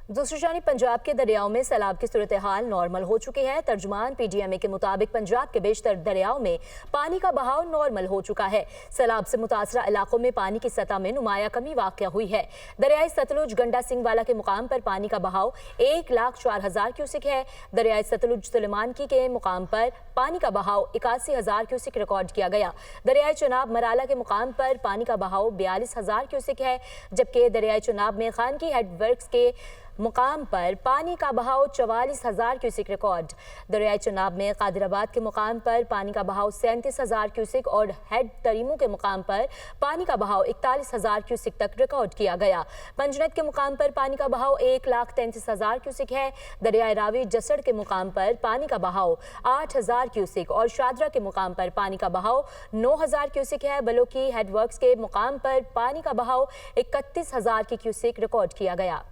दूसरी जानिब पंजाब के दरियाओं में सैलाब की सूरत हाल नॉर्मल हो चुकी है। तर्जुमान PDMA के मुताबिक पंजाब के बेशतर दरियाओं में पानी का बहाव नॉर्मल हो चुका है। सैलाब से मुतासरा इलाकों में पानी की सतह में नुमाया कमी वाक़या हुई है। दरियाई सतलुज गंडा सिंह वाला के मुकाम पर पानी का बहाव 1,04,000 क्यूसिक है। दरियाई सतलुज सुलेमानकी के मुकाम पर पानी का बहाव 81,000 क्यूसिक रिकॉर्ड किया गया। दरियाई चुनाब मराला के मुकाम पर पानी का बहाव 42,000 क्यूसिक है, जबकि दरियाई चुनाब में खानकी हेडवर्क्स के मुकाम पर पानी का बहाव 44,000 क्यूसिक रिकॉर्ड। दरियाई चुनाब में कादिराबाद के मुकाम पर पानी का बहाव 37,000 क्यूसिक और हेड तरीमू के मुकाम पर पानी का बहाव 41,000 क्यूसिक तक रिकॉर्ड किया गया। पंजनत के मुकाम पर पानी का बहाव 1,33,000 क्यूसिक है। दरियाई रावी जसड़ के मुकाम पर पानी का बहाव 8,000 क्यूसिक और शादरा के मुकाम पर पानी का बहाव 9,000 क्यूसिक है। बलोकी हेडवर्क्स के मुकाम पर पानी का बहाव 31,000 की क्यूसिक रिकॉर्ड किया गया।